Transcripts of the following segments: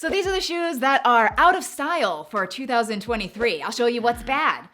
So these are the shoes that are out of style for 2023. I'll show you what's bad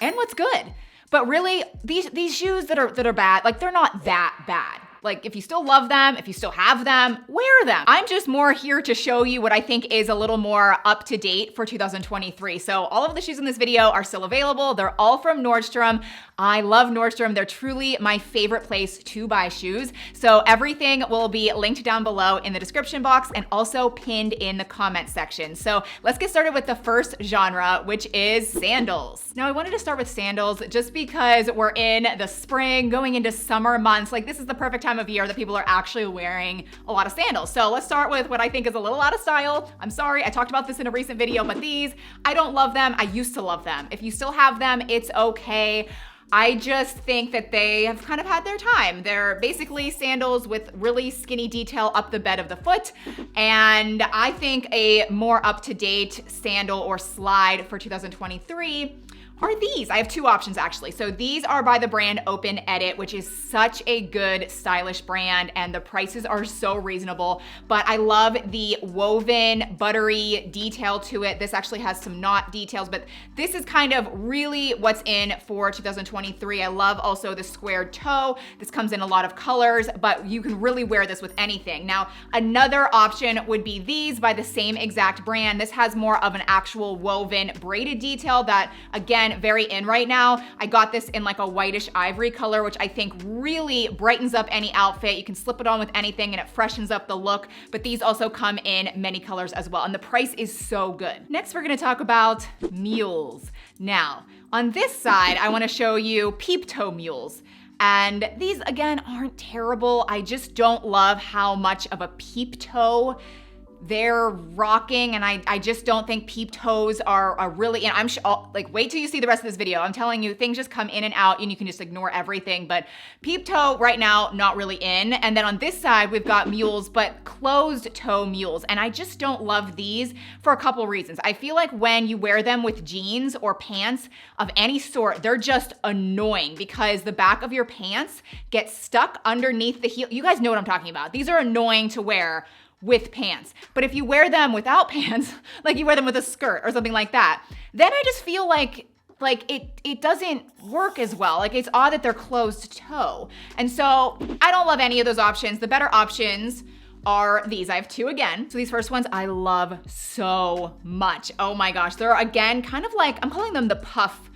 and what's good. But really, these shoes that are bad, like they're not that bad. Like if you still love them, if you still have them, wear them. I'm just more here to show you what I think is a little more up to date for 2023. So all of the shoes in this video are still available. They're all from Nordstrom. I love Nordstrom. They're truly my favorite place to buy shoes. So everything will be linked down below in the description box and also pinned in the comment section. So let's get started with the first genre, which is sandals. Now I wanted to start with sandals just because we're in the spring, going into summer months. Like this is the perfect time of year that people are actually wearing a lot of sandals. So let's start with what I think is a little out of style. I'm sorry, I talked about this in a recent video, but these, I don't love them. I used to love them. If you still have them, it's okay. I just think that they have kind of had their time. They're basically sandals with really skinny detail up the bed of the foot. And I think a more up-to-date sandal or slide for 2023 are these. I have two options actually. So these are by the brand Open Edit, which is such a good stylish brand and the prices are so reasonable, but I love the woven buttery detail to it. This actually has some knot details, but this is kind of really what's in for 2023. I love also the squared toe. This comes in a lot of colors, but you can really wear this with anything. Now, another option would be these by the same exact brand. This has more of an actual woven braided detail that, again, very in right now. I got this in like a whitish ivory color, which I think really brightens up any outfit. You can slip it on with anything and it freshens up the look, but these also come in many colors as well. And the price is so good. Next, we're gonna talk about mules. Now, on this side, I wanna show you peep toe mules. And these, again, aren't terrible. I just don't love how much of a peep toe they're rocking, and I just don't think peep toes are really, and I'm sure, like, wait till you see the rest of this video. I'm telling you, things just come in and out and you can just ignore everything, but peep toe right now, not really in. And then on this side, we've got mules, but closed toe mules. And I just don't love these for a couple reasons. I feel like when you wear them with jeans or pants of any sort, they're just annoying because the back of your pants gets stuck underneath the heel. You guys know what I'm talking about. These are annoying to wear with pants. But if you wear them without pants, like you wear them with a skirt or something like that, then I just feel like it doesn't work as well. Like it's odd that they're closed toe. And so I don't love any of those options. The better options are these. I have two again. So these first ones I love so much. Oh my gosh. They're again kind of like, I'm calling them the puff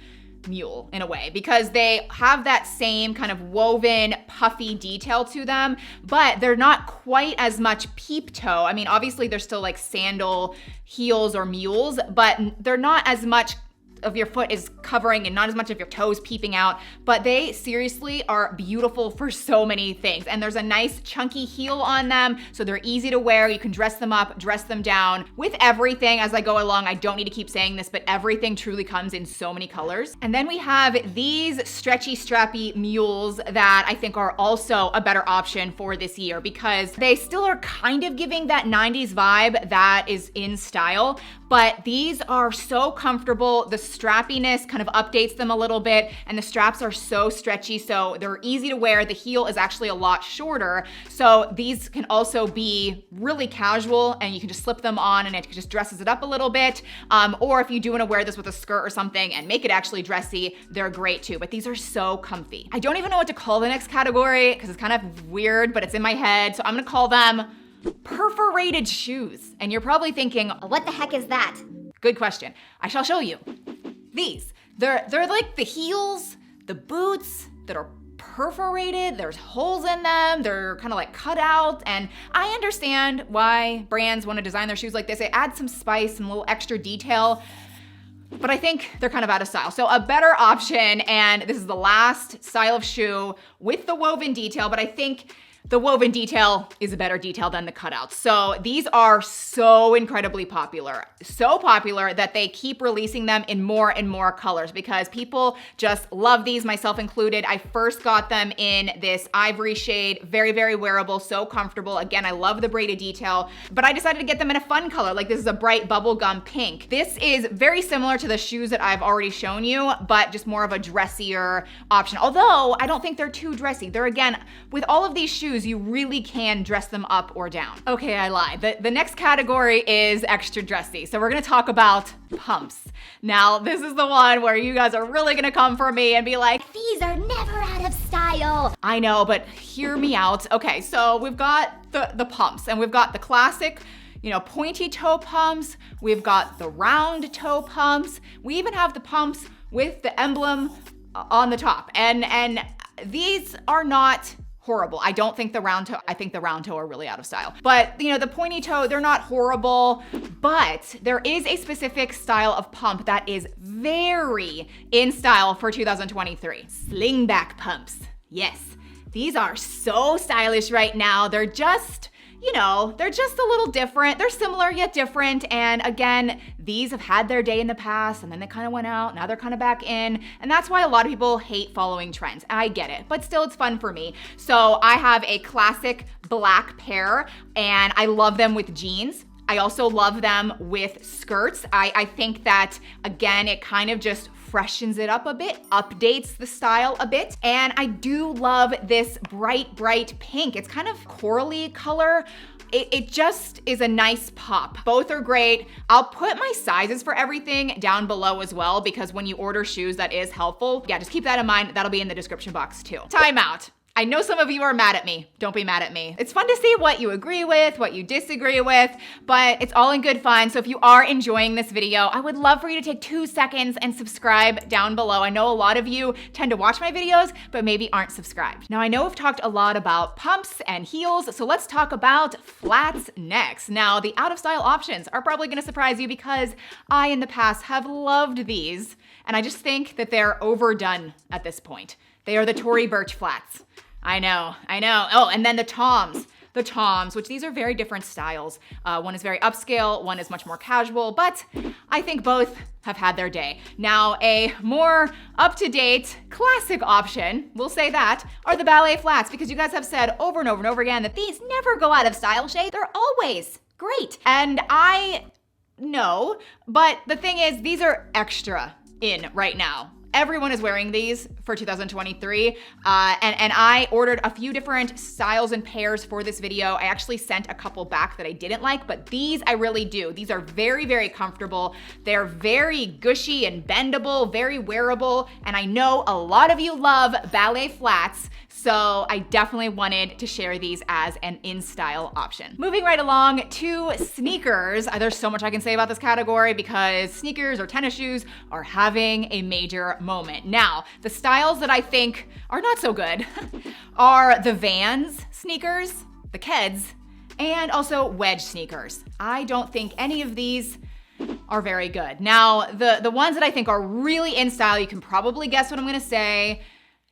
mule in a way because they have that same kind of woven puffy detail to them, but they're not quite as much peep toe. I mean, obviously they're still like sandal heels or mules, but they're not as much of your foot is covering and not as much of your toes peeping out, but they seriously are beautiful for so many things. And there's a nice chunky heel on them, so they're easy to wear. You can dress them up, dress them down with everything as I go along. I don't need to keep saying this, but everything truly comes in so many colors. And then we have these stretchy, strappy mules that I think are also a better option for this year because they still are kind of giving that 90s vibe that is in style, but these are so comfortable. The strappiness kind of updates them a little bit, and the straps are so stretchy, so they're easy to wear. The heel is actually a lot shorter, so these can also be really casual, and you can just slip them on and it just dresses it up a little bit. Or if you do want to wear this with a skirt or something and make it actually dressy, they're great too, but these are so comfy. I don't even know what to call the next category because it's kind of weird, but it's in my head, so I'm gonna call them perforated shoes. And you're probably thinking, what the heck is that? Good question. I shall show you. These, they're like the heels, the boots that are perforated. There's holes in them. They're kind of like cut out. And I understand why brands want to design their shoes like this. It adds some spice and a little extra detail, but I think they're kind of out of style. So a better option, and this is the last style of shoe with the woven detail, but I think the woven detail is a better detail than the cutouts. So these are so incredibly popular. So popular that they keep releasing them in more and more colors because people just love these, myself included. I first got them in this ivory shade, very, very wearable, so comfortable. Again, I love the braided detail, but I decided to get them in a fun color. Like this is a bright bubblegum pink. This is very similar to the shoes that I've already shown you, but just more of a dressier option. Although I don't think they're too dressy. They're, again, with all of these shoes, shoes, you really can dress them up or down. Okay, I lied. The next category is extra dressy. So we're gonna talk about pumps. Now, this is the one where you guys are really gonna come for me and be like, these are never out of style. I know, but hear me out. Okay, so we've got the pumps, and we've got the classic, you know, pointy toe pumps. We've got the round toe pumps. We even have the pumps with the emblem on the top. And these are not horrible. I don't think the round toe, I think the round toe are really out of style. But, you know, the pointy toe, they're not horrible, but there is a specific style of pump that is very in style for 2023. Slingback pumps. Yes, these are so stylish right now. They're just, you know, they're just a little different. They're similar yet different. And again, these have had their day in the past and then they kind of went out. Now they're kind of back in. And that's why a lot of people hate following trends. I get it, but still it's fun for me. So I have a classic black pair and I love them with jeans. I also love them with skirts. I think that, again, it kind of just freshens it up a bit, updates the style a bit. And I do love this bright, bright pink. It's kind of corally color. It just is a nice pop. Both are great. I'll put my sizes for everything down below as well, because when you order shoes, that is helpful. Yeah, just keep that in mind. That'll be in the description box too. Time out. I know some of you are mad at me. Don't be mad at me. It's fun to see what you agree with, what you disagree with, but it's all in good fun. So if you are enjoying this video, I would love for you to take 2 seconds and subscribe down below. I know a lot of you tend to watch my videos, but maybe aren't subscribed. Now I know we've talked a lot about pumps and heels, so let's talk about flats next. Now the out of style options are probably gonna surprise you because I in the past have loved these, and I just think that they're overdone at this point. They are the Tory Burch flats. I know. Oh, and then the Toms, which these are very different styles. One is very upscale, one is much more casual, but I think both have had their day. Now, a more up-to-date classic option, we'll say that, are the ballet flats, because you guys have said over and over and over again that these never go out of style, Shay. They're always great. And I know, but the thing is, these are extra in right now. Everyone is wearing these for 2023. And I ordered a few different styles and pairs for this video. I actually sent a couple back that I didn't like, but these I really do. These are very, very comfortable. They're very gushy and bendable, very wearable. And I know a lot of you love ballet flats, so I definitely wanted to share these as an in-style option. Moving right along to sneakers. There's so much I can say about this category because sneakers or tennis shoes are having a major moment. Now, the styles that I think are not so good are the Vans sneakers, the Keds, and also wedge sneakers. I don't think any of these are very good. Now, the ones that I think are really in style, you can probably guess what I'm gonna say.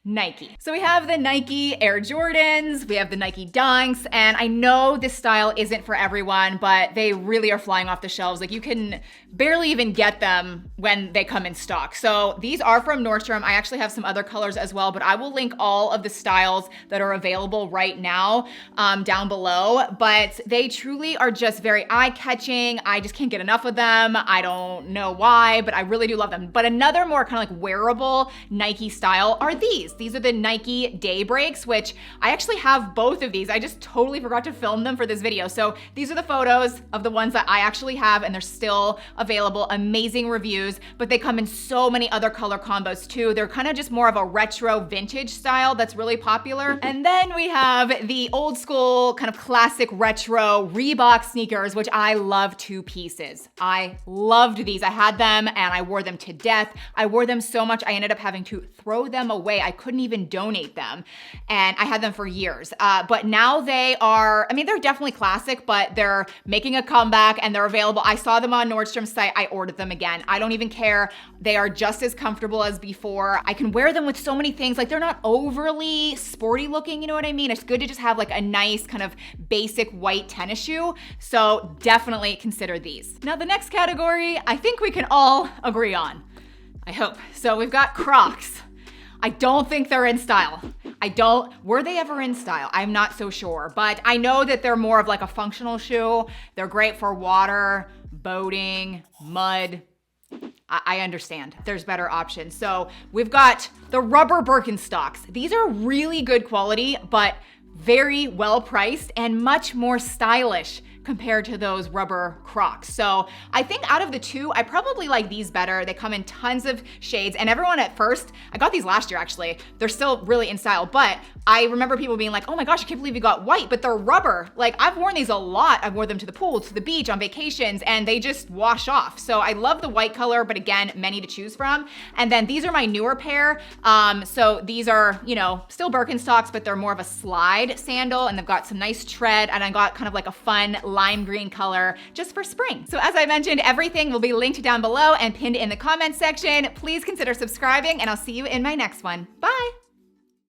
Nike. So we have the Nike Air Jordans, we have the Nike Dunks, and I know this style isn't for everyone, but they really are flying off the shelves. Like you can barely even get them when they come in stock. So these are from Nordstrom. I actually have some other colors as well, but I will link all of the styles that are available right now down below. But they truly are just very eye-catching. I just can't get enough of them. I don't know why, but I really do love them. But another more kind of like wearable Nike style are these. These are the Nike Daybreaks, which I actually have both of these. I just totally forgot to film them for this video. So these are the photos of the ones that I actually have, and they're still available. Amazing reviews, but they come in so many other color combos too. They're kind of just more of a retro vintage style that's really popular. And then we have the old school kind of classic retro Reebok sneakers, which I love to pieces. I loved these. I had them and I wore them to death. I wore them so much I ended up having to throw them away. I couldn't even donate them, and I had them for years. But now they are, I mean, they're definitely classic, but they're making a comeback and they're available. I saw them on Nordstrom's site. I ordered them again. I don't even care. They are just as comfortable as before. I can wear them with so many things. Like they're not overly sporty looking, you know what I mean? It's good to just have like a nice kind of basic white tennis shoe. So definitely consider these. Now the next category, I think we can all agree on. I hope. So we've got Crocs. I don't think they're in style. Were they ever in style? I'm not so sure, but I know that they're more of like a functional shoe. They're great for water, boating, mud. I understand. There's better options. So we've got the rubber Birkenstocks. These are really good quality, but very well priced and much more stylish compared to those rubber Crocs. So I think out of the two, I probably like these better. They come in tons of shades, and everyone at first, I got these last year actually, they're still really in style, but I remember people being like, oh my gosh, I can't believe you got white, but they're rubber. Like, I've worn these a lot. I've worn them to the pool, to the beach, on vacations, and they just wash off. So I love the white color, but again, many to choose from. And then these are my newer pair. So these are, you know, still Birkenstocks, but they're more of a slide sandal, and they've got some nice tread, and I got kind of like a fun lime green color just for spring. So as I mentioned, everything will be linked down below and pinned in the comments section. Please consider subscribing, and I'll see you in my next one. Bye.